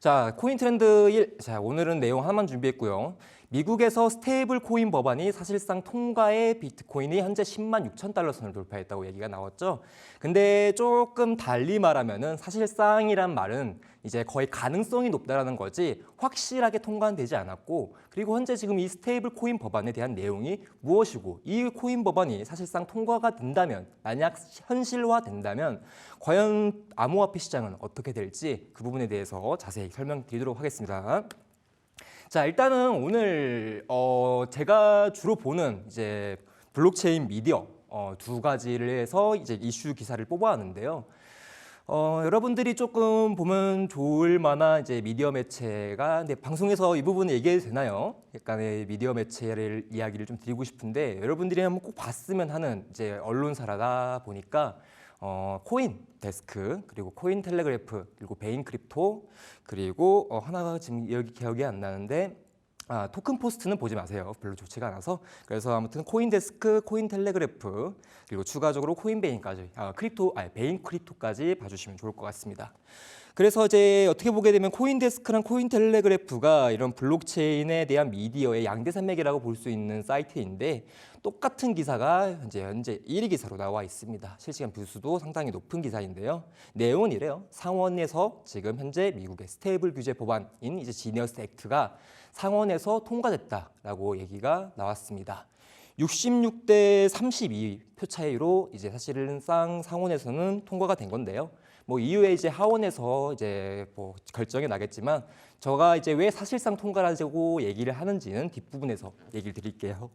자, 코인 트렌드 1. 자, 오늘은 내용 하나만 준비했고요. 미국에서 스테이블 코인 법안이 사실상 통과해 비트코인이 현재 10만 6천 달러 선을 돌파했다고 얘기가 나왔죠. 근데 조금 달리 말하면은 사실상이란 말은 이제 거의 가능성이 높다라는 거지 확실하게 통과는 되지 않았고, 그리고 현재 지금 이 스테이블 코인 법안에 대한 내용이 무엇이고, 이 코인 법안이 사실상 통과가 된다면, 만약 현실화된다면 과연 암호화폐 시장은 어떻게 될지 그 부분에 대해서 자세히 설명드리도록 하겠습니다. 자, 일단은 오늘 제가 주로 보는 이제 블록체인 미디어 두 가지를 해서 이제 이슈 기사를 뽑아왔는데요. 여러분들이 조금 보면 좋을 만한 이제 미디어 매체가, 근데 방송에서 이 부분 얘기해도 되나요? 약간의 미디어 매체를 이야기를 좀 드리고 싶은데, 여러분들이 한번 꼭 봤으면 하는 이제 언론사라다 보니까 코인 데스크, 그리고 코인 텔레그래프, 그리고 베인 크립토, 그리고 하나가 지금 여기 기억이 안 나는데, 토큰 포스트는 보지 마세요. 별로 좋지가 않아서. 그래서 아무튼 코인 데스크, 코인 텔레그래프, 그리고 추가적으로 코인 베인까지, 베인 크립토까지 봐주시면 좋을 것 같습니다. 그래서 이제 어떻게 보게 되면 코인 데스크랑 코인 텔레그래프가 이런 블록체인에 대한 미디어의 양대 산맥이라고 볼 수 있는 사이트인데, 똑같은 기사가 현재 1위 기사로 나와 있습니다. 실시간 뷰수도 상당히 높은 기사인데요. 내용은 이래요. 상원에서 지금 현재 미국의 스테이블 규제 법안인 이제 지니어스 액트가 상원에서 통과됐다라고 얘기가 나왔습니다. 66대 32표 차이로 이제 사실은 상원에서는 통과가 된 건데요. 뭐 이후에 이제 하원에서 이제 뭐 결정이 나겠지만, 제가 이제 왜 사실상 통과라고 얘기를 하는지는 뒷부분에서 얘기를 드릴게요.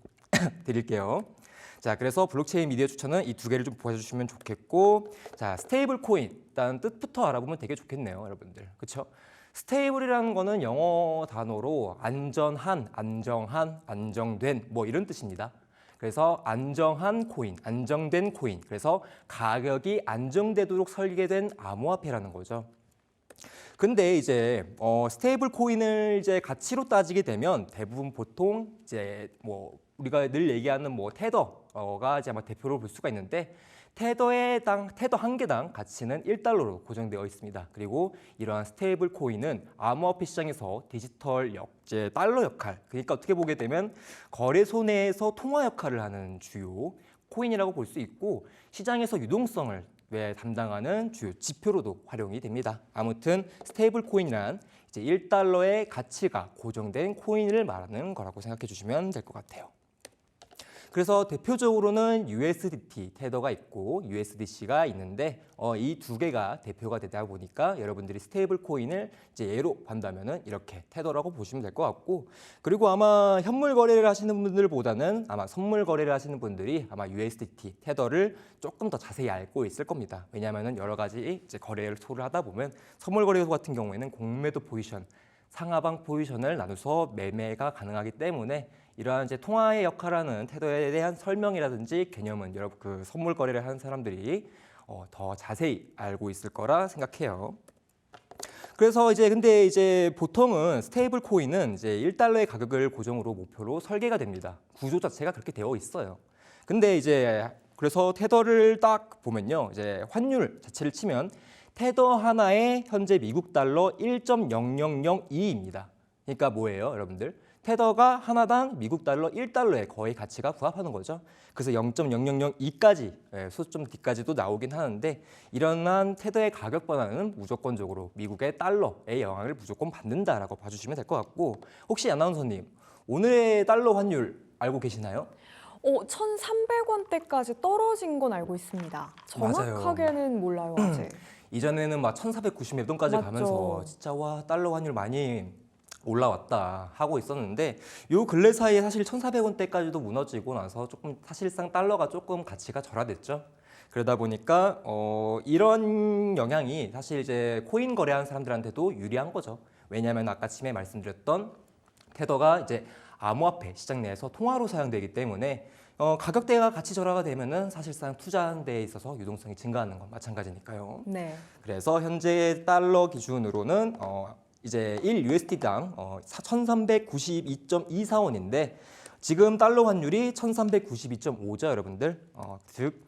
자, 그래서 블록체인 미디어 추천은 이 두 개를 좀 보여주시면 좋겠고, 자, 스테이블 코인 일단 뜻부터 알아보면 되게 좋겠네요, 여러분들. 그렇죠? 스테이블이라는 거는 영어 단어로 안전한, 안정한, 안정된 뭐 이런 뜻입니다. 그래서 안정한 코인, 안정된 코인. 그래서 가격이 안정되도록 설계된 암호화폐라는 거죠. 근데 이제 스테이블 코인을 이제 가치로 따지게 되면 대부분 보통 이제 뭐 우리가 늘 얘기하는 뭐 테더가 이제 아마 대표로 볼 수가 있는데, 테더 한 개당 가치는 1달러로 고정되어 있습니다. 그리고 이러한 스테이블 코인은 암호화폐 시장에서 디지털 이제 달러 역할, 그러니까 어떻게 보게 되면 거래소 내에서 통화 역할을 하는 주요 코인이라고 볼 수 있고, 시장에서 유동성을 담당하는 주요 지표로도 활용이 됩니다. 아무튼 스테이블 코인이란 이제 1달러의 가치가 고정된 코인을 말하는 거라고 생각해 주시면 될 것 같아요. 그래서 대표적으로는 USDT, 테더가 있고 USDC가 있는데, 이 두 개가 대표가 되다 보니까 여러분들이 스테이블 코인을 이제 예로 본다면은 이렇게 테더라고 보시면 될 것 같고, 그리고 아마 현물 거래를 하시는 분들보다는 아마 선물 거래를 하시는 분들이 아마 USDT, 테더를 조금 더 자세히 알고 있을 겁니다. 왜냐하면은 여러 가지 이제 거래를 하다 보면 선물 거래소 같은 경우에는 공매도 포지션, 상하방 포지션을 나눠서 매매가 가능하기 때문에 이러한 이제 통화의 역할하는 테더에 대한 설명이라든지 개념은 여러분 그 선물 거래를 하는 사람들이 더 자세히 알고 있을 거라 생각해요. 그래서 근데 이제 보통은 스테이블 코인은 이제 1달러의 가격을 고정으로 목표로 설계가 됩니다. 구조 자체가 그렇게 되어 있어요. 근데 이제 그래서 테더를 딱 보면요, 이제 환율 자체를 치면 테더 하나에 현재 미국 달러 1.0002입니다. 그러니까 뭐예요, 여러분들? 테더가 하나당 미국 달러 1달러에 거의 가치가 부합하는 거죠. 그래서 0.0002까지, 소수점 D까지도 나오긴 하는데, 이러한 테더의 가격 변화는 무조건적으로 미국의 달러의 영향을 무조건 받는다라고 봐주시면 될 것 같고, 혹시 아나운서님, 오늘의 달러 환율 알고 계시나요? 1,300원대까지 떨어진 건 알고 있습니다. 정확하게는 맞아요. 몰라요, 아직. 이전에는 막 1,490 몇 원까지 맞죠. 가면서 진짜 와, 달러 환율 많이 올라왔다 하고 있었는데, 요 근래 사이에 사실 1,400원대까지도 무너지고 나서 조금 사실상 달러가 조금 가치가 절하됐죠. 그러다 보니까 이런 영향이 사실 이제 코인 거래하는 사람들한테도 유리한 거죠. 왜냐하면 아까 처음에 말씀드렸던 테더가 이제 암호화폐 시장 내에서 통화로 사용되기 때문에 가격대가 가치 절하가 되면은 사실상 투자하는 데 있어서 유동성이 증가하는 건 마찬가지니까요. 네. 그래서 현재 달러 기준으로는 이제 1USD당 1,392.245원인데, 지금 달러 환율이 1,392.5죠, 여러분들. 즉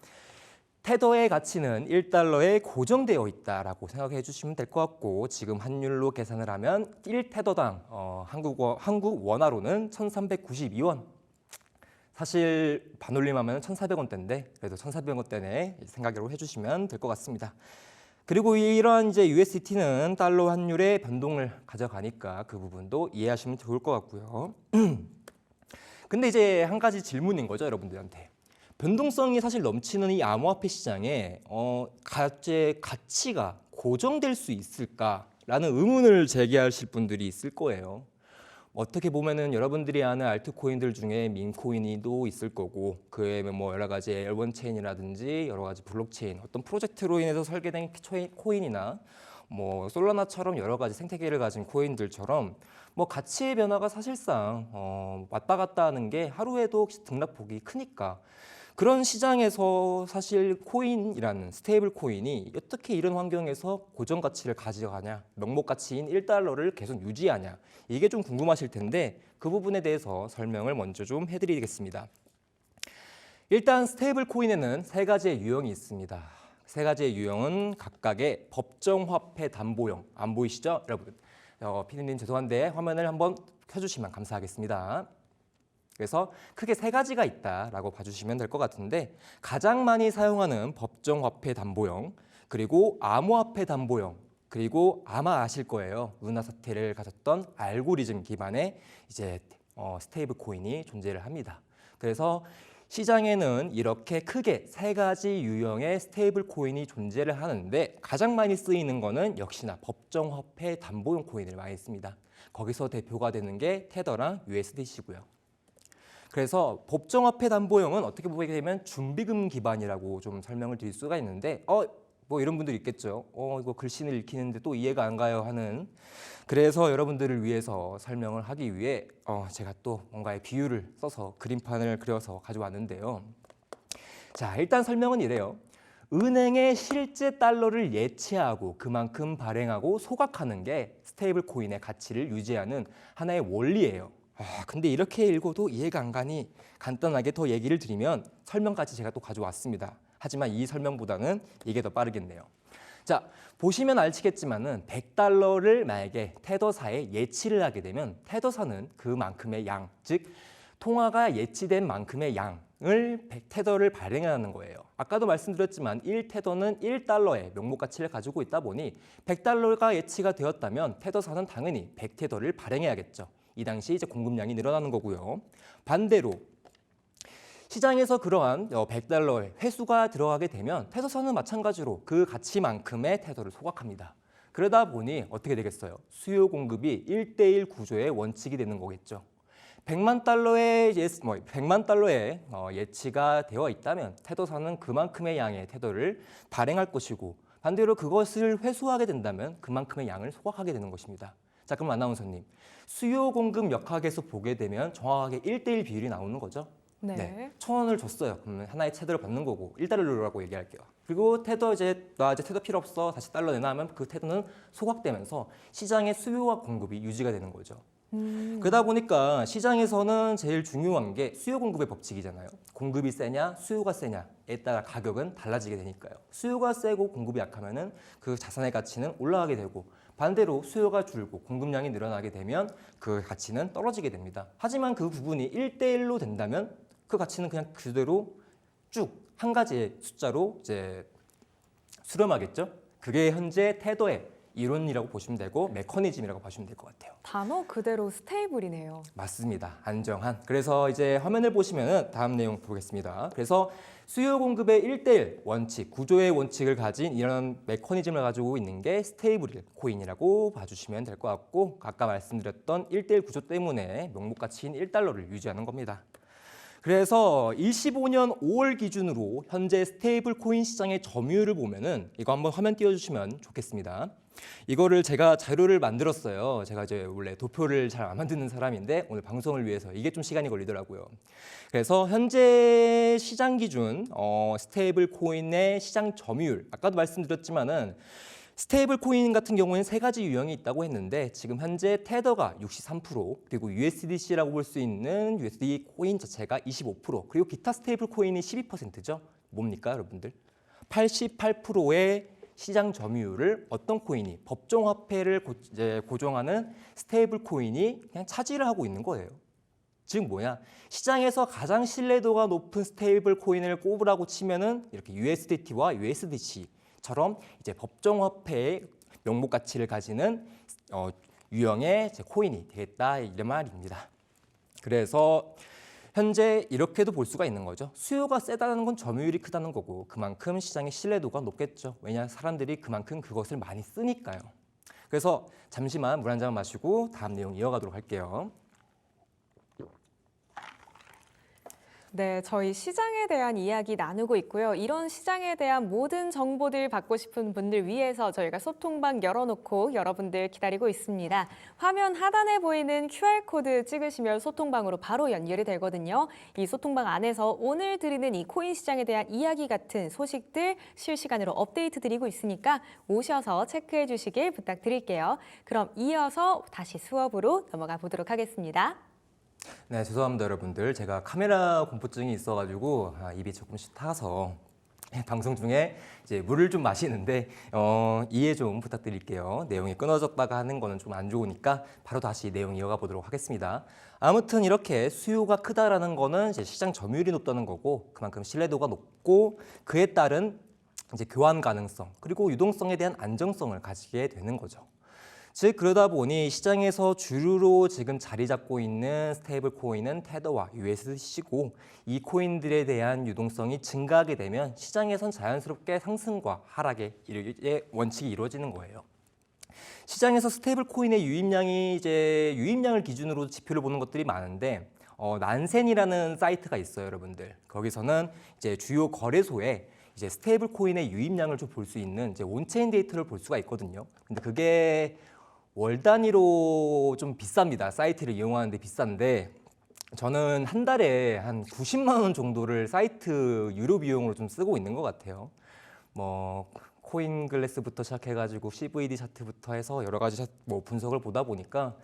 테더의 가치는 1달러에 고정되어 있다라고 생각해 주시면 될 것 같고 지금 환율로 계산을 하면 1테더당 한국 원화로는 1,392원. 사실 반올림하면 1,400원대인데 그래도 1,400원대 생각으로 해주시면 될 것 같습니다. 그리고 이러한 이제 USDT는 달러 환율의 변동을 가져가니까 그 부분도 이해하시면 좋을 것 같고요. 근데 이제 한 가지 질문인 거죠, 여러분들한테. 변동성이 사실 넘치는 이 암호화폐 시장에 가치가 고정될 수 있을까라는 의문을 제기하실 분들이 있을 거예요. 어떻게 보면은 여러분들이 아는 알트코인들 중에 민코인이도 있을 거고 그 외에 뭐 여러 가지 L1 체인이라든지 여러 가지 블록체인 어떤 프로젝트로 인해서 설계된 코인이나 뭐 솔라나처럼 여러 가지 생태계를 가진 코인들처럼 뭐 가치의 변화가 사실상 왔다 갔다 하는 게 하루에도 등락폭이 크니까 그런 시장에서 사실 코인이라는 스테이블 코인이 어떻게 이런 환경에서 고정 가치를 가져가냐, 명목 가치인 1달러를 계속 유지하냐, 이게 좀 궁금하실 텐데 그 부분에 대해서 설명을 먼저 좀 해드리겠습니다. 일단 스테이블 코인에는 세 가지의 유형이 있습니다. 세 가지의 유형은 각각의 법정화폐 담보형, 안 보이시죠, 여러분? 피디님 죄송한데 화면을 한번 켜주시면 감사하겠습니다. 그래서 크게 세 가지가 있다라고 봐주시면 될 것 같은데 가장 많이 사용하는 법정화폐 담보형, 그리고 암호화폐 담보형, 그리고 아마 아실 거예요. 은하 사태를 가졌던 알고리즘 기반의 이제 스테이블 코인이 존재를 합니다. 그래서 시장에는 이렇게 크게 세 가지 유형의 스테이블 코인이 존재를 하는데 가장 많이 쓰이는 거는 역시나 법정화폐 담보형 코인을 많이 씁니다. 거기서 대표가 되는 게 테더랑 USDC고요. 그래서 법정화폐 담보형은 어떻게 보게 되면 준비금 기반이라고 좀 설명을 드릴 수가 있는데 뭐 이런 분들 있겠죠. 이거 글씨는 읽히는데 또 이해가 안 가요 하는. 그래서 여러분들을 위해서 설명을 하기 위해 제가 또 뭔가의 비유를 써서 그림판을 그려서 가져왔는데요. 자, 일단 설명은 이래요. 은행의 실제 달러를 예치하고 그만큼 발행하고 소각하는 게 스테이블 코인의 가치를 유지하는 하나의 원리예요. 근데 이렇게 읽어도 이해가 안 가니 간단하게 더 얘기를 드리면 설명까지 제가 또 가져왔습니다. 하지만 이 설명보다는 이게 더 빠르겠네요. 자, 보시면 알시겠지만은 100달러를 만약에 테더사에 예치를 하게 되면 테더사는 그만큼의 양, 즉 통화가 예치된 만큼의 양을 100테더를 발행하는 거예요. 아까도 말씀드렸지만 1테더는 1달러의 명목 가치를 가지고 있다 보니 100달러가 예치가 되었다면 테더사는 당연히 100테더를 발행해야겠죠. 이 당시 이제 공급량이 늘어나는 거고요. 반대로 시장에서 그러한 100달러의 회수가 들어가게 되면 테더사는 마찬가지로 그 가치만큼의 테더를 소각합니다. 그러다 보니 어떻게 되겠어요? 수요 공급이 1대1 구조의 원칙이 되는 거겠죠. 100만 달러의 예치가 되어 있다면 테더사는 그만큼의 양의 테더를 발행할 것이고 반대로 그것을 회수하게 된다면 그만큼의 양을 소각하게 되는 것입니다. 자, 그럼 아나운서님, 수요 공급 역학에서 보게 되면 정확하게 1대1 비율이 나오는 거죠? 네. 1,000원을 줬어요. 그러면 하나의 테더를 받는 거고 1달러라고 얘기할게요. 그리고 테더 나 이제 테더 필요 없어. 다시 달러 내놔 하면 그 테더는 소각되면서 시장의 수요와 공급이 유지가 되는 거죠. 그러다 보니까 시장에서는 제일 중요한 게 수요 공급의 법칙이잖아요. 공급이 세냐 수요가 세냐에 따라 가격은 달라지게 되니까요. 수요가 세고 공급이 약하면은 그 자산의 가치는 올라가게 되고 반대로 수요가 줄고 공급량이 늘어나게 되면 그 가치는 떨어지게 됩니다. 하지만 그 부분이 1대1로 된다면 그 가치는 그냥 그대로 쭉 한 가지의 숫자로 이제 수렴하겠죠. 그게 현재 테더의 이론이라고 보시면 되고 메커니즘이라고 보시면 될 것 같아요. 단어 그대로 스테이블이네요. 맞습니다. 안정한. 그래서 이제 화면을 보시면은 다음 내용 보겠습니다. 그래서 수요 공급의 1대1 원칙, 구조의 원칙을 가진 이런 메커니즘을 가지고 있는 게 스테이블 코인이라고 봐주시면 될 것 같고 아까 말씀드렸던 1대1 구조 때문에 명목 가치인 1달러를 유지하는 겁니다. 그래서 25년 5월 기준으로 현재 스테이블 코인 시장의 점유율을 보면은 이거 한번 화면 띄워주시면 좋겠습니다. 이거를 제가 자료를 만들었어요. 제가 이제 원래 도표를 잘 안 만드는 사람인데 오늘 방송을 위해서 이게 좀 시간이 걸리더라고요. 그래서 현재 시장 기준 스테이블 코인의 시장 점유율 아까도 말씀드렸지만은 스테이블 코인 같은 경우에는 세 가지 유형이 있다고 했는데 지금 현재 테더가 63% 그리고 USDC라고 볼 수 있는 USD 코인 자체가 25% 그리고 기타 스테이블 코인이 12%죠. 뭡니까 여러분들? 88%의 시장 점유율을 어떤 코인이 법정 화폐를 이제 고정하는 스테이블 코인이 그냥 차지를 하고 있는 거예요. 즉 뭐냐? 시장에서 가장 신뢰도가 높은 스테이블 코인을 꼽으라고 치면은 이렇게 USDT와 USDC처럼 이제 법정 화폐의 명목 가치를 가지는 유형의 이제 코인이 되겠다 이런 말입니다. 그래서 현재 이렇게도 볼 수가 있는 거죠. 수요가 세다는 건 점유율이 크다는 거고 그만큼 시장의 신뢰도가 높겠죠. 왜냐 사람들이 그만큼 그것을 많이 쓰니까요. 그래서 잠시만 물 한 잔 마시고 다음 내용 이어가도록 할게요. 네, 저희 시장에 대한 이야기 나누고 있고요. 이런 시장에 대한 모든 정보들 받고 싶은 분들 위해서 저희가 소통방 열어놓고 여러분들 기다리고 있습니다. 화면 하단에 보이는 QR코드 찍으시면 소통방으로 바로 연결이 되거든요. 이 소통방 안에서 오늘 드리는 이 코인 시장에 대한 이야기 같은 소식들 실시간으로 업데이트 드리고 있으니까 오셔서 체크해 주시길 부탁드릴게요. 그럼 이어서 다시 수업으로 넘어가 보도록 하겠습니다. 네, 죄송합니다 여러분들. 제가 카메라 공포증이 있어가지고 입이 조금씩 타서 방송 중에 이제 물을 좀 마시는데 이해 좀 부탁드릴게요. 내용이 끊어졌다가 하는 거는 좀 안 좋으니까 바로 다시 내용 이어가 보도록 하겠습니다. 아무튼 이렇게 수요가 크다라는 거는 이제 시장 점유율이 높다는 거고 그만큼 신뢰도가 높고 그에 따른 이제 교환 가능성 그리고 유동성에 대한 안정성을 가지게 되는 거죠. 즉 그러다 보니 시장에서 주류로 지금 자리 잡고 있는 스테이블 코인은 테더와 USDC고 이 코인들에 대한 유동성이 증가하게 되면 시장에선 자연스럽게 상승과 하락의 원칙이 이루어지는 거예요. 시장에서 스테이블 코인의 유입량을 기준으로 지표를 보는 것들이 많은데 난센이라는 사이트가 있어요, 여러분들. 거기서는 이제 주요 거래소에 이제 스테이블 코인의 유입량을 좀 볼 수 있는 이제 온체인 데이터를 볼 수가 있거든요. 근데 그게 월 단위로 좀 비쌉니다. 사이트를 이용하는데 비싼데 저는 한 달에 한 90만 원 정도를 사이트 유료 비용으로 좀 쓰고 있는 것 같아요. 뭐 코인 글래스부터 시작해가지고 CVD 차트부터 해서 여러 가지 뭐 분석을 보다 보니까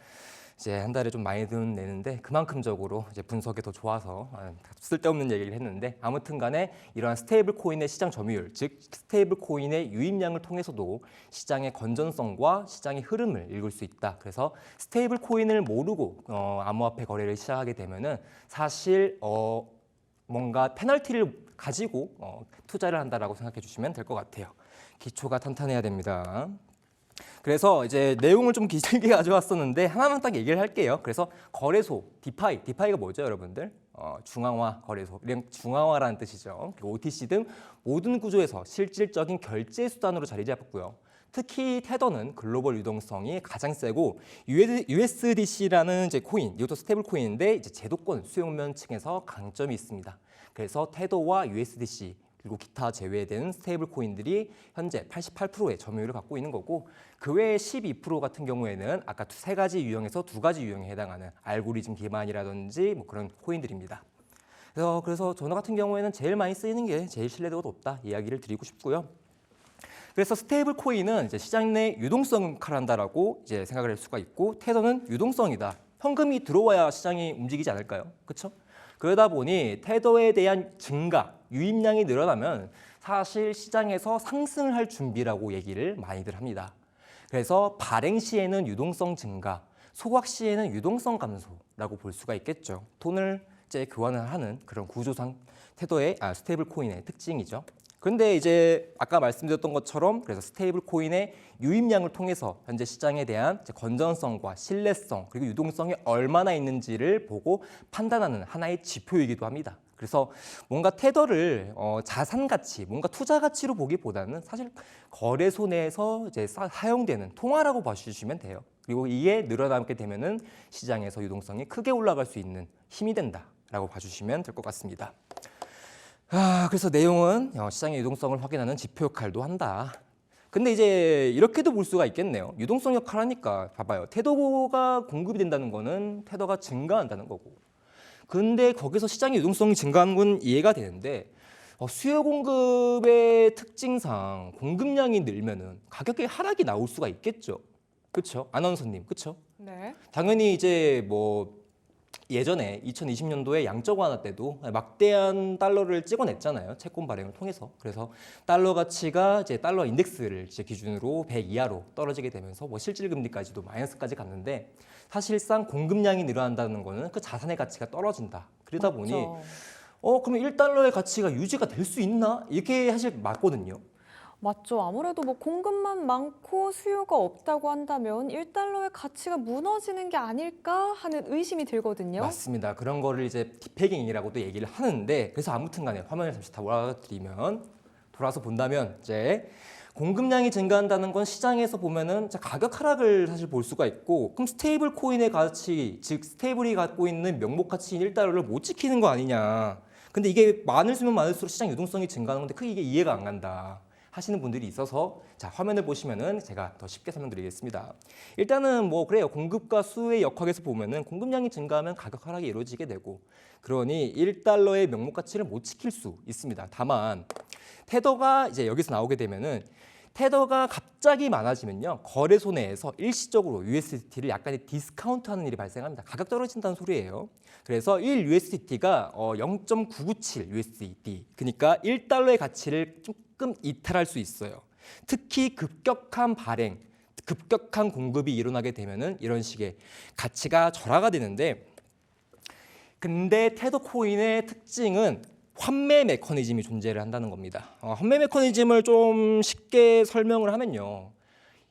이제 한 달에 좀 많이 내는데 그만큼적으로 이제 분석이 더 좋아서 쓸데없는 얘기를 했는데 아무튼간에 이러한 스테이블 코인의 시장 점유율, 즉 스테이블 코인의 유입량을 통해서도 시장의 건전성과 시장의 흐름을 읽을 수 있다. 그래서 스테이블 코인을 모르고 암호화폐 거래를 시작하게 되면은 사실 뭔가 페널티를 가지고 투자를 한다라고 생각해 주시면 될 것 같아요. 기초가 탄탄해야 됩니다. 그래서 이제 내용을 좀 길게 가져왔었는데 하나만 딱 얘기를 할게요. 그래서 거래소, 디파이가 뭐죠, 여러분들? 중앙화 거래소, 중앙화라는 뜻이죠. 그리고 OTC 등 모든 구조에서 실질적인 결제 수단으로 자리 잡았고요. 특히 테더는 글로벌 유동성이 가장 세고 USDC라는 이제 코인, 이것도 스테이블 코인인데 이제 제도권 수용면 층에서 강점이 있습니다. 그래서 테더와 USDC 그리고 기타 제외된 스테이블 코인들이 현재 88%의 점유율을 갖고 있는 거고 그 외에 12% 같은 경우에는 아까 세 가지 유형에서 두 가지 유형에 해당하는 알고리즘 기반이라든지 뭐 그런 코인들입니다. 그래서 저는 같은 경우에는 제일 많이 쓰이는 게 제일 신뢰도가 높다 이야기를 드리고 싶고요. 그래서 스테이블 코인은 이제 시장 내 유동성을 칼한다라고 이제 생각을 할 수가 있고 테더는 유동성이다. 현금이 들어와야 시장이 움직이지 않을까요? 그렇죠? 그러다 보니 테더에 대한 증가, 유입량이 늘어나면 사실 시장에서 상승을 할 준비라고 얘기를 많이들 합니다. 그래서 발행 시에는 유동성 증가, 소각 시에는 유동성 감소라고 볼 수가 있겠죠. 돈을 이제 교환을 하는 그런 구조상 스테이블 코인의 특징이죠. 그런데 이제 아까 말씀드렸던 것처럼 그래서 스테이블 코인의 유입량을 통해서 현재 시장에 대한 건전성과 신뢰성 그리고 유동성이 얼마나 있는지를 보고 판단하는 하나의 지표이기도 합니다. 그래서 뭔가 테더를 자산 가치, 뭔가 투자 가치로 보기보다는 사실 거래소 내에서 이제 사용되는 통화라고 봐주시면 돼요. 그리고 이게 늘어나게 되면은 시장에서 유동성이 크게 올라갈 수 있는 힘이 된다라고 봐주시면 될 것 같습니다. 그래서 내용은 시장의 유동성을 확인하는 지표 역할도 한다. 근데 이제 이렇게도 볼 수가 있겠네요. 유동성 역할 하니까 봐봐요. 테더가 공급이 된다는 거는 테더가 증가한다는 거고. 근데 거기서 시장의 유동성이 증가하는 건 이해가 되는데 수요 공급의 특징상 공급량이 늘면은 가격의 하락이 나올 수가 있겠죠. 그렇죠? 아나운서님, 그렇죠? 네. 당연히 이제 뭐 예전에 2020년도에 양적 완화 때도 막대한 달러를 찍어냈잖아요. 채권 발행을 통해서. 그래서 달러 가치가 이제 달러 인덱스를 이제 기준으로 100 이하로 떨어지게 되면서 뭐 실질 금리까지도 마이너스까지 갔는데 사실상 공급량이 늘어난다는 거는 그 자산의 가치가 떨어진다. 그러다 보니 그러면 1달러의 가치가 유지가 될 수 있나? 이렇게 사실 맞거든요. 맞죠. 아무래도 뭐 공급만 많고 수요가 없다고 한다면 1달러의 가치가 무너지는 게 아닐까 하는 의심이 들거든요. 맞습니다. 그런 거를 이제 디페깅이라고도 얘기를 하는데 그래서 아무튼 간에 화면을 잠시 돌아서 본다면 이제 공급량이 증가한다는 건 시장에서 보면은 가격 하락을 사실 볼 수가 있고 그럼 스테이블 코인의 가치, 즉 스테이블이 갖고 있는 명목 가치인 1달러를 못 지키는 거 아니냐. 근데 이게 많을수록 많을수록 시장 유동성이 증가하는 건데 크게 이게 이해가 안 간다 하시는 분들이 있어서 자 화면을 보시면은 제가 더 쉽게 설명드리겠습니다. 일단은 뭐 그래요. 공급과 수요의 역학에서 보면은 공급량이 증가하면 가격 하락이 이루어지게 되고 그러니 1달러의 명목 가치를 못 지킬 수 있습니다. 다만 테더가 이제 여기서 나오게 되면은 테더가 갑자기 많아지면요. 거래소 내에서 일시적으로 USDT를 약간의 디스카운트하는 일이 발생합니다. 가격 떨어진다는 소리예요. 그래서 1 USDT가 0.997 USDT, 그러니까 1달러의 가치를 조금 이탈할 수 있어요. 특히 급격한 발행, 급격한 공급이 일어나게 되면은 이런 식의 가치가 절하가 되는데 근데 테더 코인의 특징은 환매 메커니즘이 존재를 한다는 겁니다. 환매 메커니즘을 좀 쉽게 설명을 하면요.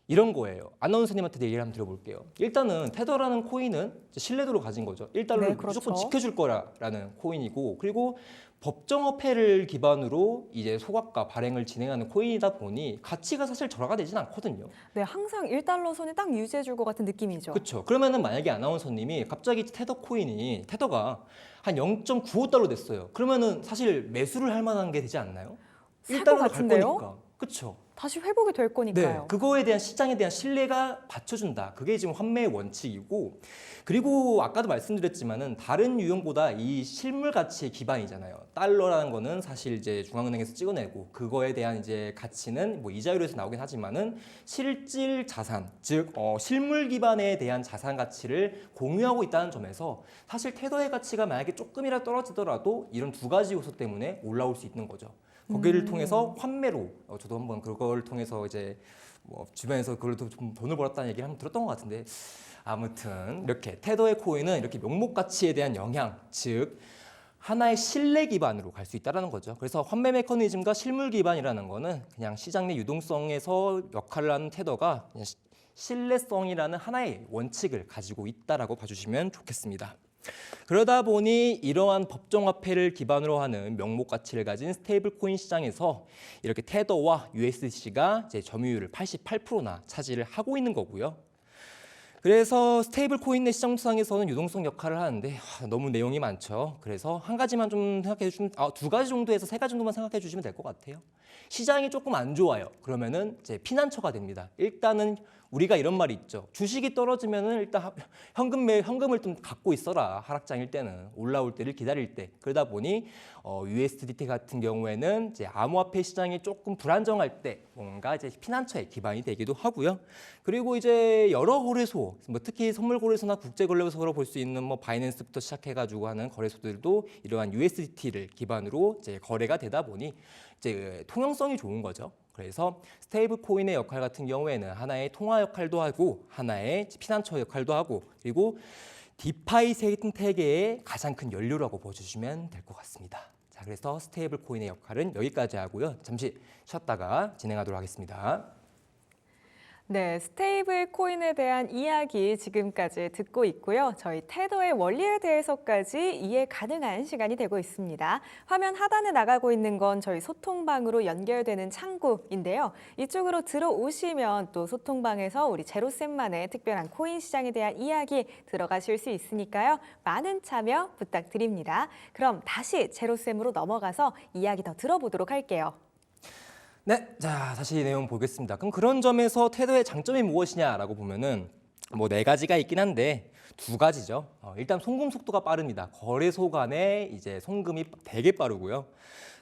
이런 거예요. 아나운서님한테 얘기를 한번 들어볼게요. 일단은 테더라는 코인은 신뢰도를 가진 거죠. 1달러를 네, 그렇죠. 무조건 지켜줄 거라는 코인이고 그리고 법정화폐를 기반으로 이제 소각과 발행을 진행하는 코인이다 보니 가치가 사실 절하가 되진 않거든요. 네, 항상 1달러 선에 딱 유지해 줄 것 같은 느낌이죠. 그렇죠. 그러면은 만약에 아나운서님이 갑자기 테더가 한 0.95달러 됐어요. 그러면은 사실 매수를 할 만한 게 되지 않나요? 살 1달러로 것 갈 같은데요? 거니까. 그렇죠. 다시 회복이 될 네, 거니까요. 그거에 대한 시장에 대한 신뢰가 받쳐준다. 그게 지금 환매의 원칙이고, 그리고 아까도 말씀드렸지만은 다른 유형보다 이 실물 가치의 기반이잖아요. 달러라는 거는 사실 이제 중앙은행에서 찍어내고 그거에 대한 이제 가치는 뭐 이자율에서 나오긴 하지만은 실질 자산, 즉 실물 기반에 대한 자산 가치를 공유하고 있다는 점에서 사실 테더의 가치가 만약에 조금이라도 떨어지더라도 이런 두 가지 요소 때문에 올라올 수 있는 거죠. 거기를 통해서 환매로 저도 한번 그걸 통해서 이제 뭐 주변에서 그걸로 좀 돈을 벌었다는 얘기를 한번 들었던 것 같은데 아무튼 이렇게 테더의 코인은 이렇게 명목 가치에 대한 영향, 즉 하나의 신뢰 기반으로 갈 수 있다는 거죠. 그래서 환매 메커니즘과 실물 기반이라는 거는 그냥 시장 내 유동성에서 역할을 하는 테더가 그냥 신뢰성이라는 하나의 원칙을 가지고 있다라고 봐주시면 좋겠습니다. 그러다 보니 이러한 법정화폐를 기반으로 하는 명목 가치를 가진 스테이블 코인 시장에서 이렇게 테더와 USDC가 이제 점유율을 88%나 차지를 하고 있는 거고요. 그래서 스테이블 코인 내 시장상에서는 유동성 역할을 하는데 너무 내용이 많죠. 그래서 한 가지만 좀 생각해 주시면 두 가지 정도에서 세 가지 정도만 생각해 주시면 될 것 같아요. 시장이 조금 안 좋아요. 그러면은 이제 피난처가 됩니다. 일단은 우리가 이런 말이 있죠. 주식이 떨어지면은 일단 현금을 좀 갖고 있어라. 하락장일 때는 올라올 때를 기다릴 때. 그러다 보니 USDT 같은 경우에는 이제 암호화폐 시장이 조금 불안정할 때 뭔가 이제 피난처의 기반이 되기도 하고요. 그리고 이제 여러 거래소, 뭐 특히 선물 거래소나 국제 거래소로 볼 수 있는 뭐 바이낸스부터 시작해가지고 하는 거래소들도 이러한 USDT를 기반으로 이제 거래가 되다 보니 이제 통용성이 좋은 거죠. 그래서 스테이블 코인의 역할 같은 경우에는 하나의 통화 역할도 하고 하나의 피난처 역할도 하고 그리고 디파이 생태계의 가장 큰 연료라고 보여주시면 될 것 같습니다. 자, 그래서 스테이블 코인의 역할은 여기까지 하고요. 잠시 쉬었다가 진행하도록 하겠습니다. 네, 스테이블 코인에 대한 이야기 지금까지 듣고 있고요. 저희 테더의 원리에 대해서까지 이해 가능한 시간이 되고 있습니다. 화면 하단에 나가고 있는 건 저희 소통방으로 연결되는 창구인데요. 이쪽으로 들어오시면 또 소통방에서 우리 제로쌤만의 특별한 코인 시장에 대한 이야기 들어가실 수 있으니까요. 많은 참여 부탁드립니다. 그럼 다시 제로쌤으로 넘어가서 이야기 더 들어보도록 할게요. 네, 자 다시 내용 보겠습니다. 그럼 그런 점에서 테더의 장점이 무엇이냐라고 보면은 뭐 네 가지가 있긴 한데 두 가지죠. 일단 송금 속도가 빠릅니다. 거래소 간에 이제 송금이 되게 빠르고요.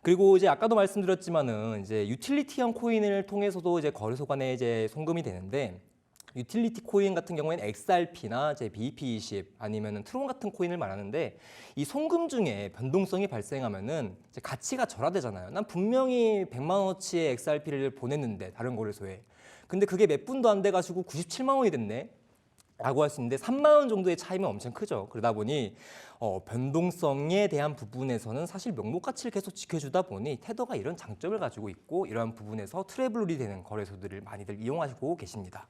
그리고 이제 아까도 말씀드렸지만은 이제 유틸리티형 코인을 통해서도 이제 거래소 간에 이제 송금이 되는데 유틸리티 코인 같은 경우에는 XRP나 이제 BEP20 아니면은 트론 같은 코인을 말하는데 이 송금 중에 변동성이 발생하면은 이제 가치가 절하되잖아요. 난 분명히 100만 원어치의 XRP를 보냈는데 다른 거래소에. 근데 그게 몇 분도 안 돼 가지고 97만 원이 됐네. 라고 할 수 있는데 3만 원 정도의 차이면 엄청 크죠. 그러다 보니 변동성에 대한 부분에서는 사실 명목 가치를 계속 지켜주다 보니 테더가 이런 장점을 가지고 있고 이러한 부분에서 트래블이 되는 거래소들을 많이들 이용하시고 계십니다.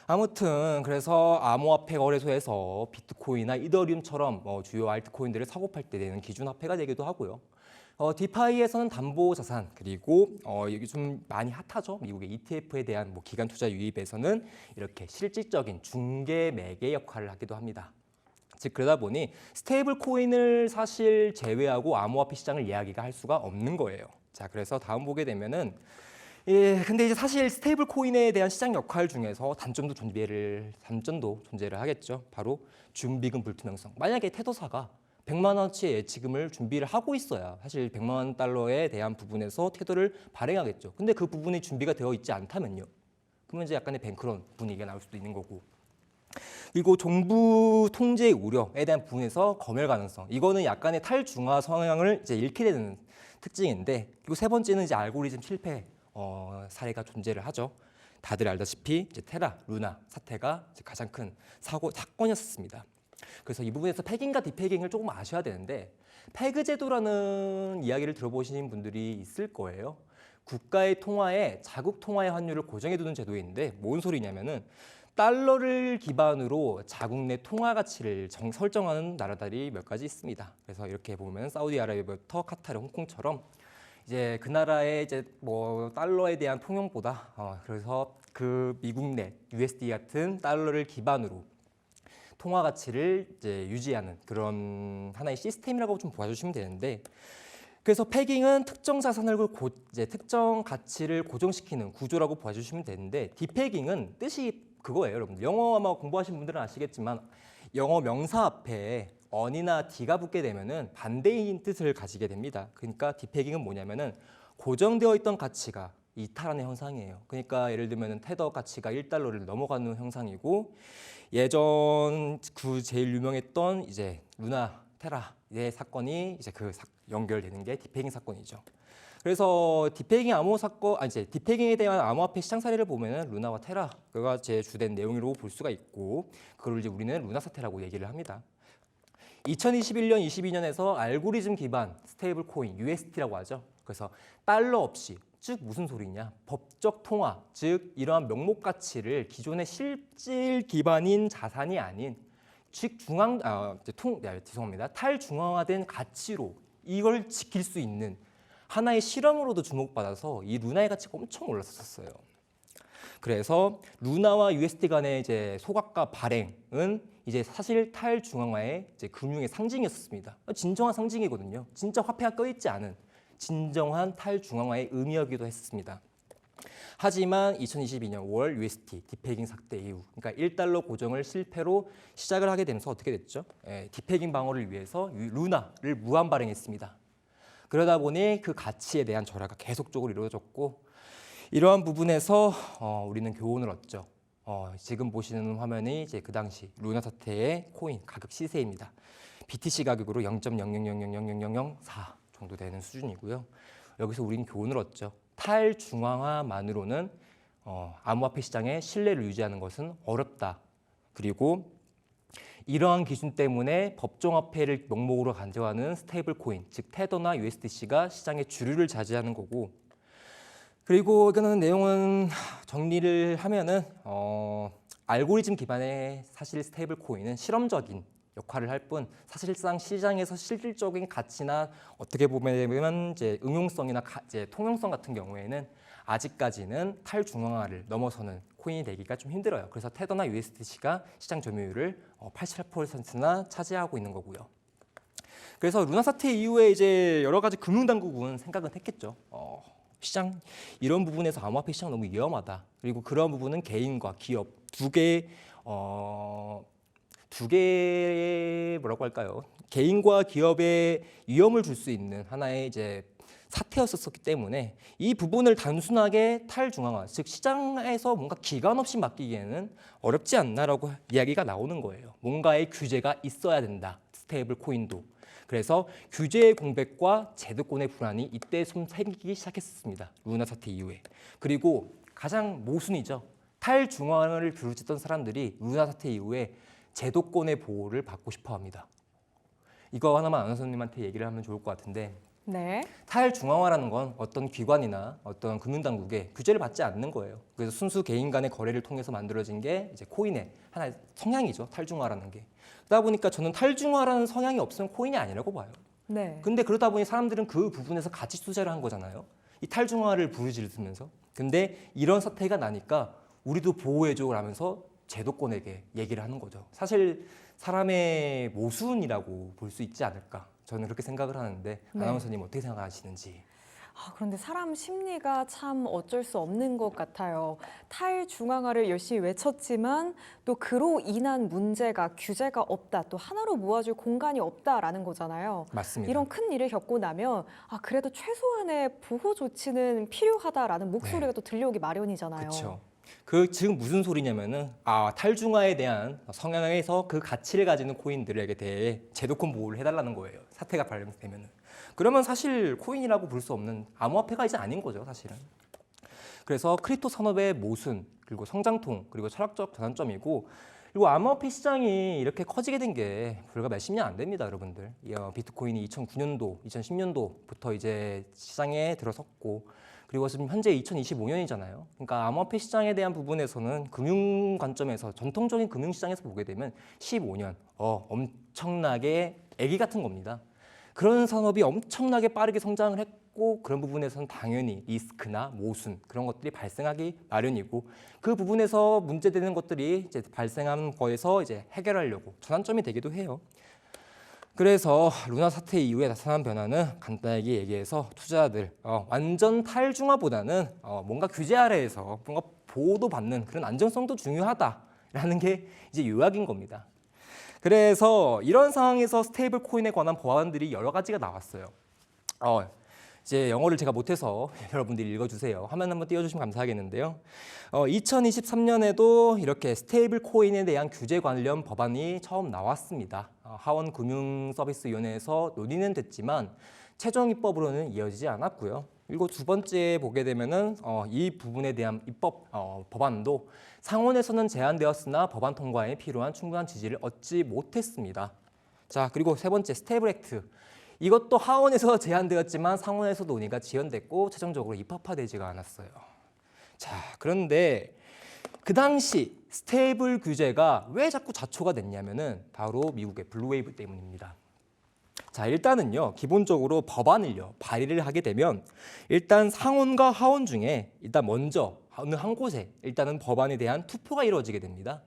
아무튼 그래서 암호화폐 거래소에서 비트코인이나 이더리움처럼 주요 알트코인들을 사고 팔 때 되는 기준 화폐가 되기도 하고요. 디파이에서는 담보 자산 그리고 이게 좀 많이 핫하죠. 미국의 ETF에 대한 기관 투자 유입에서는 이렇게 실질적인 중개 매개 역할을 하기도 합니다. 즉 그러다 보니 스테이블 코인을 사실 제외하고 암호화폐 시장을 이야기가 할 수가 없는 거예요. 자, 그래서 다음 보게 되면은 근데 이제 사실 스테이블 코인에 대한 시장 역할 중에서 단점도 존재를 하겠죠. 바로 준비금 불투명성. 만약에 테더사가 100만 원어치의 예치금을 준비를 하고 있어야 사실 100만 원 달러에 대한 부분에서 테더를 발행하겠죠. 근데 그 부분이 준비가 되어 있지 않다면요. 그러면 이제 약간의 뱅크런 분위기가 나올 수도 있는 거고. 그리고 정부 통제의 우려에 대한 부분에서 검열 가능성. 이거는 약간의 탈중화 성향을 이제 잃게 되는 특징인데, 그리고 세 번째는 이제 알고리즘 실패 사례가 존재를 하죠. 다들 알다시피 이제 테라, 루나 사태가 이제 가장 큰 사건이었습니다. 그래서 이 부분에서 패깅과 디패깅을 조금 아셔야 되는데, 패그 제도라는 이야기를 들어보신 분들이 있을 거예요. 국가의 통화에 자국 통화의 환율을 고정해두는 제도인데 뭔 소리냐면은 달러를 기반으로 자국 내 통화 가치를 설정하는 나라들이 몇 가지 있습니다. 그래서 이렇게 보면 사우디아라비아부터 카타르, 홍콩처럼 이제 그 나라의 이제 달러에 대한 통용보다 그래서 그 미국 내 USD 같은 달러를 기반으로 통화 가치를 이제 유지하는 그런 하나의 시스템이라고 좀 봐주시면 되는데, 그래서 패깅은 특정 자산을 이제 특정 가치를 고정시키는 구조라고 봐주시면 되는데, 디패깅은 뜻이 그거예요, 여러분. 영어 아마 공부하신 분들은 아시겠지만 영어 명사 앞에 on이나 d가 붙게 되면은 반대인 뜻을 가지게 됩니다. 그러니까 디패깅은 뭐냐면은 고정되어 있던 가치가 이탈하는 현상이에요. 그러니까 예를 들면 테더 가치가 1달러를 넘어가는 현상이고, 예전 그 제일 유명했던 이제 루나 테라의 사건이 이제 연결되는 게 디패깅 사건이죠. 그래서 디패깅 이제 디패깅에 대한 암호화폐 시장 사례를 보면은 루나와 테라가 제 주된 내용으로 볼 수가 있고, 그걸 이제 우리는 루나 사태라고 얘기를 합니다. 2021년, 22년에서 알고리즘 기반 스테이블 코인 USD라고 하죠. 그래서 달러 없이, 즉 무슨 소리냐? 법적 통화, 즉 이러한 명목 가치를 기존의 실질 기반인 자산이 아닌 탈중앙화된 가치로 이걸 지킬 수 있는 하나의 실험으로도 주목받아서 이 루나의 가치가 엄청 올랐었어요. 그래서 루나와 USD 간의 이제 소각과 발행은 이제 사실 탈중앙화의 이제 금융의 상징이었습니다. 진정한 상징이거든요. 진짜 화폐가 껴있지 않은 진정한 탈중앙화의 의미이기도 했습니다. 하지만 2022년 5월 USD 디패깅 사태 이후, 그러니까 1달러 고정을 실패로 시작을 하게 되면서 어떻게 됐죠? 디패깅 방어를 위해서 루나를 무한 발행했습니다. 그러다 보니 그 가치에 대한 절하가 계속적으로 이루어졌고, 이러한 부분에서 우리는 교훈을 얻죠. 지금 보시는 화면이 이제 그 당시 루나 사태의 코인 가격 시세입니다. BTC 가격으로 0.000000004 정도 되는 수준이고요. 여기서 우리는 교훈을 얻죠. 탈중앙화만으로는 암호화폐 시장의 신뢰를 유지하는 것은 어렵다. 그리고 이러한 기준 때문에 법정화폐를 명목으로 간주하는 스테이블 코인, 즉 테더나 USDC가 시장의 주류를 차지하는 거고, 그리고 이거는 내용은 정리를 하면은 알고리즘 기반의 사실 스테이블 코인은 실험적인 역할을 할 뿐 사실상 시장에서 실질적인 가치나 어떻게 보면 이제 응용성이나 이제 통용성 같은 경우에는 아직까지는 탈중앙화를 넘어서는 코인이 되기가 좀 힘들어요. 그래서 테더나 USDC가 시장 점유율을 88%나 차지하고 있는 거고요. 그래서 루나 사태 이후에 이제 여러 가지 금융당국은 생각은 했겠죠. 시장 이런 부분에서 암호화폐 시장 너무 위험하다. 그리고 그런 부분은 개인과 기업 두 개의 뭐라고 할까요? 개인과 기업에 위험을 줄 수 있는 하나의 이제 사태였었기 때문에 이 부분을 단순하게 탈중앙화, 즉 시장에서 뭔가 기간 없이 맡기기에는 어렵지 않나라고 이야기가 나오는 거예요. 뭔가의 규제가 있어야 된다. 스테이블 코인도. 그래서 규제의 공백과 제도권의 불안이 이때 좀 생기기 시작했습니다. 루나 사태 이후에. 그리고 가장 모순이죠. 탈중앙화를 부르짖던 사람들이 루나 사태 이후에 제도권의 보호를 받고 싶어합니다. 이거 하나만 아나운서님한테 얘기를 하면 좋을 것 같은데 네. 탈중앙화라는 건 어떤 기관이나 어떤 금융당국의 규제를 받지 않는 거예요. 그래서 순수 개인 간의 거래를 통해서 만들어진 게 이제 코인의 하나의 성향이죠. 탈중앙화라는 게. 그러다 보니까 저는 탈중앙화라는 성향이 없으면 코인이 아니라고 봐요. 네. 근데 그러다 보니 사람들은 그 부분에서 가치 투자를 한 거잖아요. 이 탈중앙화를 부르짖으면서. 근데 이런 사태가 나니까 우리도 보호해줘 라면서 제도권에게 얘기를 하는 거죠. 사실 사람의 모순이라고 볼 수 있지 않을까. 저는 그렇게 생각을 하는데 네. 아나운서님 어떻게 생각하시는지. 그런데 사람 심리가 참 어쩔 수 없는 것 같아요. 탈중앙화를 열심히 외쳤지만 또 그로 인한 문제가 규제가 없다, 또 하나로 모아줄 공간이 없다라는 거잖아요. 맞습니다. 이런 큰 일을 겪고 나면 그래도 최소한의 보호 조치는 필요하다라는 목소리가 또 들려오기 마련이잖아요. 그렇죠. 그 지금 무슨 소리냐면은 탈중화에 대한 성향에서 그 가치를 가지는 코인들에게 대해 제도권 보호를 해달라는 거예요. 사태가 발생되면은. 그러면 사실 코인이라고 볼 수 없는 암호화폐가 이제 아닌 거죠, 사실은. 그래서 크립토 산업의 모순, 그리고 성장통, 그리고 철학적 전환점이고, 그리고 암호화폐 시장이 이렇게 커지게 된 게 불과 몇십 년 안 됩니다, 여러분들. 비트코인이 2009년도, 2010년도부터 이제 시장에 들어섰고, 그리고 지금 현재 2025년이잖아요. 그러니까 암호화폐 시장에 대한 부분에서는 금융 관점에서 전통적인 금융 시장에서 보게 되면 15년, 엄청나게 아기 같은 겁니다. 그런 산업이 엄청나게 빠르게 성장을 했고 그런 부분에서는 당연히 리스크나 모순 그런 것들이 발생하기 마련이고 그 부분에서 문제되는 것들이 이제 발생한 거에서 이제 해결하려고 전환점이 되기도 해요. 그래서 루나 사태 이후에 나타난 변화는 간단하게 얘기해서 투자자들 완전 탈중화보다는 뭔가 규제 아래에서 뭔가 보호도 받는 그런 안정성도 중요하다라는 게 이제 요약인 겁니다. 그래서 이런 상황에서 스테이블 코인에 관한 법안들이 여러 가지가 나왔어요. 이제 영어를 제가 못해서 여러분들이 읽어주세요. 화면 한번 띄워주시면 감사하겠는데요. 2023년에도 이렇게 스테이블 코인에 대한 규제 관련 법안이 처음 나왔습니다. 하원금융서비스위원회에서 논의는 됐지만 최종 입법으로는 이어지지 않았고요. 그리고 두 번째 보게 되면은 이 부분에 대한 입법 법안도 상원에서는 제안되었으나 법안 통과에 필요한 충분한 지지를 얻지 못했습니다. 자, 그리고 세 번째 스테이블 액트. 이것도 하원에서 제안되었지만 상원에서 논의가 지연됐고 최종적으로 입법화되지가 않았어요. 자, 그런데 그 당시 스테이블 규제가 왜 자꾸 자초가 됐냐면은 바로 미국의 블루웨이브 때문입니다. 자, 일단은요, 기본적으로 법안을요, 발의를 하게 되면 일단 상원과 하원 중에 일단 먼저 어느 한 곳에 일단은 법안에 대한 투표가 이루어지게 됩니다.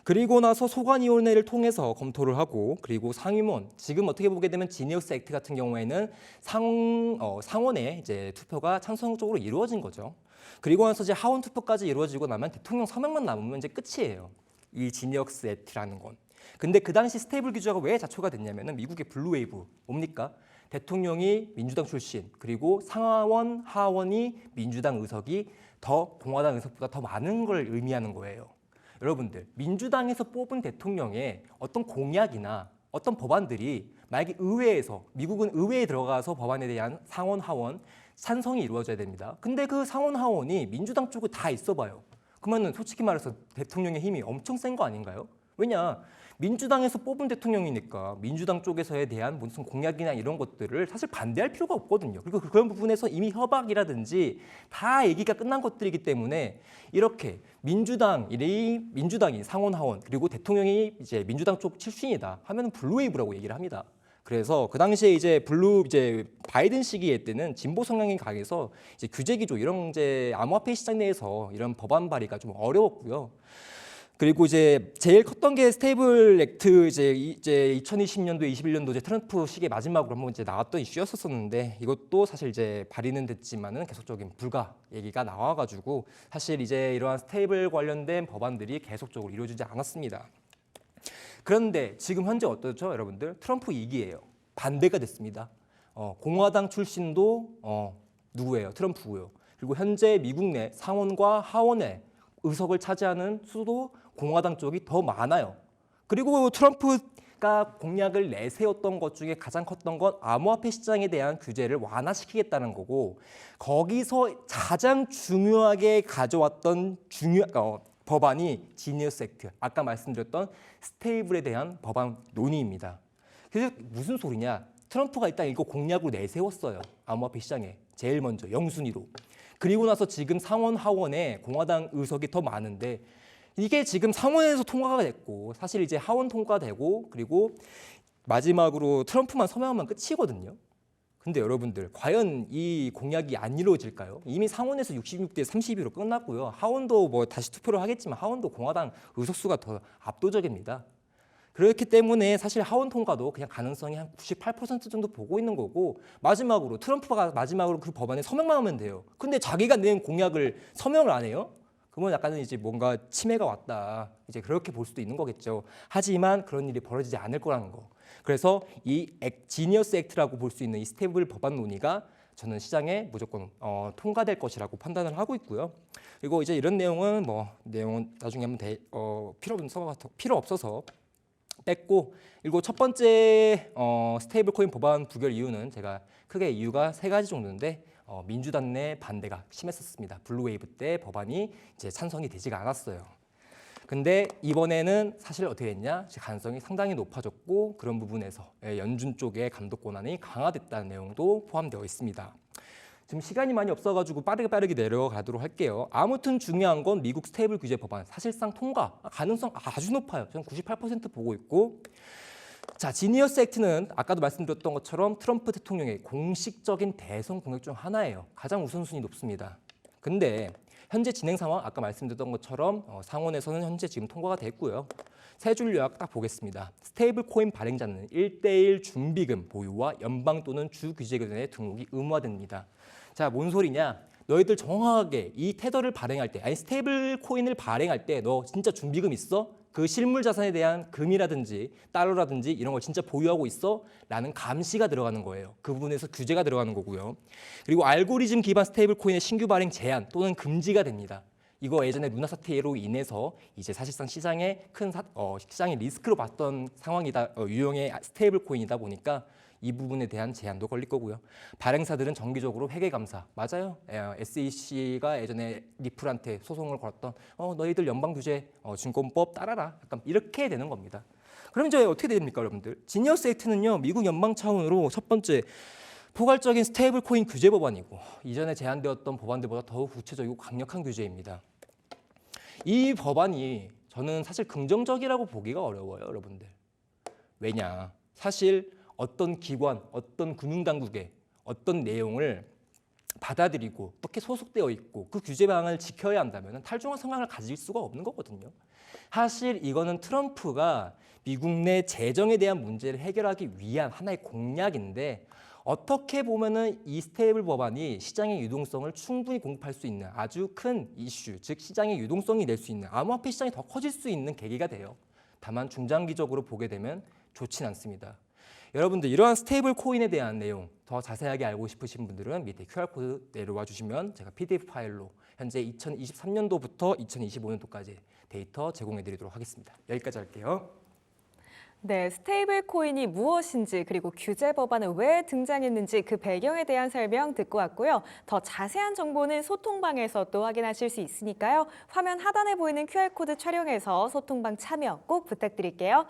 그리고 나서 소관위원회를 통해서 검토를 하고 그리고 상임원, 지금 어떻게 보게 되면 지니어스 액트 같은 경우에는 상원의 이제 투표가 찬성적으로 이루어진 거죠. 그리고 나서 이제 하원 투표까지 이루어지고 나면 대통령 서명만 남으면 이제 끝이에요. 이 지니어스 액트라는 건. 근데 그 당시 스테이블 규제가 왜 자초가 됐냐면은 미국의 블루웨이브 뭡니까? 대통령이 민주당 출신 그리고 상하원, 하원이 민주당 의석이 더 공화당 의석보다 더 많은 걸 의미하는 거예요. 여러분들 민주당에서 뽑은 대통령의 어떤 공약이나 어떤 법안들이 만약에 의회에서 미국은 의회에 들어가서 법안에 대한 상원, 하원 찬성이 이루어져야 됩니다. 근데 그 상원, 하원이 민주당 쪽에 다 있어봐요. 그러면은 솔직히 말해서 대통령의 힘이 엄청 센 거 아닌가요? 왜냐? 민주당에서 뽑은 대통령이니까 민주당 쪽에서에 대한 무슨 공약이나 이런 것들을 사실 반대할 필요가 없거든요. 그리고 그런 부분에서 이미 협약이라든지 다 얘기가 끝난 것들이기 때문에 이렇게 민주당이 상원 하원 그리고 대통령이 이제 민주당 쪽 출신이다 하면은 블루웨이브라고 얘기를 합니다. 그래서 그 당시에 이제 바이든 시기에 때는 진보 성향이 강해서 이제 규제 기조 이런 이제 암호화폐 시장 내에서 이런 법안 발의가 좀 어려웠고요. 그리고 이제 제일 컸던 게 스테이블 액트 이제 2020년도, 21년도 이제 트럼프 시기의 마지막으로 한번 이제 나왔던 이슈였었는데 이것도 사실 이제 발의는 됐지만은 계속적인 불가 얘기가 나와가지고 사실 이제 이러한 스테이블 관련된 법안들이 계속적으로 이루어지지 않았습니다. 그런데 지금 현재 어떻죠, 여러분들? 트럼프 2기예요. 반대가 됐습니다. 공화당 출신도 누구예요? 트럼프고요. 그리고 현재 미국 내 상원과 하원의 의석을 차지하는 수도 공화당 쪽이 더 많아요. 그리고 트럼프가 공약을 내세웠던 것 중에 가장 컸던 건 암호화폐 시장에 대한 규제를 완화시키겠다는 거고, 거기서 가장 중요하게 가져왔던 법안이 지니어스 액트, 아까 말씀드렸던 스테이블에 대한 법안 논의입니다. 그래서 무슨 소리냐? 트럼프가 일단 이거 공약으로 내세웠어요. 암호화폐 시장에 제일 먼저 영순위로. 그리고 나서 지금 상원 하원에 공화당 의석이 더 많은데, 이게 지금 상원에서 통과가 됐고 사실 이제 하원 통과되고 그리고 마지막으로 트럼프만 서명하면 끝이거든요. 근데 여러분들 과연 이 공약이 안 이루어질까요? 이미 상원에서 66대 32로 끝났고요. 하원도 뭐 다시 투표를 하겠지만 하원도 공화당 의석수가 더 압도적입니다. 그렇기 때문에 사실 하원 통과도 그냥 가능성이 한 98% 정도 보고 있는 거고, 마지막으로 트럼프가 마지막으로 그 법안에 서명만 하면 돼요. 근데 자기가 낸 공약을 서명을 안 해요? 그러면 약간은 이제 뭔가 침해가 왔다, 이제 그렇게 볼 수도 있는 거겠죠. 하지만 그런 일이 벌어지지 않을 거라는 거. 그래서 이 지니어스 액트라고 볼 수 있는 이 스테이블 법안 논의가 저는 시장에 무조건 통과될 것이라고 판단을 하고 있고요. 그리고 이제 이런 내용은 내용은 나중에 한번 필요 없어서 뺐고, 그리고 첫 번째 스테이블 코인 법안 부결 이유는 제가 크게 이유가 세 가지 정도인데, 민주당 내 반대가 심했었습니다. 블루웨이브 때 법안이 이제 찬성이 되지가 않았어요. 근데 이번에는 사실 어떻게 됐냐? 가능성이 상당히 높아졌고, 그런 부분에서 연준 쪽의 감독 권한이 강화됐다는 내용도 포함되어 있습니다. 지금 시간이 많이 없어가지고 빠르게 내려가도록 할게요. 아무튼 중요한 건 미국 스테이블 규제 법안 사실상 통과 가능성 아주 높아요. 저는 98% 보고 있고, 자, 지니어스 액트는 아까도 말씀드렸던 것처럼 트럼프 대통령의 공식적인 대선 공약 중 하나예요. 가장 우선순위 높습니다. 근데 현재 진행 상황 아까 말씀드렸던 것처럼 상원에서는 현재 지금 통과가 됐고요. 세 줄 요약 딱 보겠습니다. 스테이블 코인 발행자는 1:1 준비금 보유와 연방 또는 주 규제기관의 등록이 의무화됩니다. 자, 뭔 소리냐? 너희들 정확하게 이 테더를 발행할 때, 아니 스테이블 코인을 발행할 때 너 진짜 준비금 있어? 그 실물 자산에 대한 금이라든지 달러라든지 이런 걸 진짜 보유하고 있어? 라는 감시가 들어가는 거예요. 그 부분에서 규제가 들어가는 거고요. 그리고 알고리즘 기반 스테이블 코인의 신규 발행 제한 또는 금지가 됩니다. 이거 예전에 루나 사태로 인해서 이제 사실상 시장에 시장의 리스크로 봤던 상황이다, 유형의 스테이블 코인이다 보니까 이 부분에 대한 제한도 걸릴 거고요. 발행사들은 정기적으로 회계 감사, 맞아요. SEC가 예전에 리플한테 소송을 걸었던 너희들 연방 규제 증권법 따라라, 약간 이렇게 되는 겁니다. 그럼 이제 어떻게 됩니까, 여러분들? 지니어스 액트는요, 미국 연방 차원으로 첫 번째 포괄적인 스테이블 코인 규제 법안이고, 이전에 제안되었던 법안들보다 더욱 구체적이고 강력한 규제입니다. 이 법안이 저는 사실 긍정적이라고 보기가 어려워요, 여러분들. 왜냐? 사실 어떤 기관, 어떤 금융당국의 어떤 내용을 받아들이고 어떻게 소속되어 있고 그 규제 방안을 지켜야 한다면 탈중앙 성향을 가질 수가 없는 거거든요. 사실 이거는 트럼프가 미국 내 재정에 대한 문제를 해결하기 위한 하나의 공약인데, 어떻게 보면은 이 스테이블 법안이 시장의 유동성을 충분히 공급할 수 있는 아주 큰 이슈, 즉 시장의 유동성이 낼 수 있는, 암호화폐 시장이 더 커질 수 있는 계기가 돼요. 다만 중장기적으로 보게 되면 좋진 않습니다. 여러분들 이러한 스테이블 코인에 대한 내용 더 자세하게 알고 싶으신 분들은 밑에 QR코드 내려와 주시면 제가 PDF 파일로 현재 2023년도부터 2025년도까지 데이터 제공해 드리도록 하겠습니다. 여기까지 할게요. 네, 스테이블 코인이 무엇인지 그리고 규제 법안은 왜 등장했는지 그 배경에 대한 설명 듣고 왔고요. 더 자세한 정보는 소통방에서 또 확인하실 수 있으니까요. 화면 하단에 보이는 QR코드 촬영해서 소통방 참여 꼭 부탁드릴게요.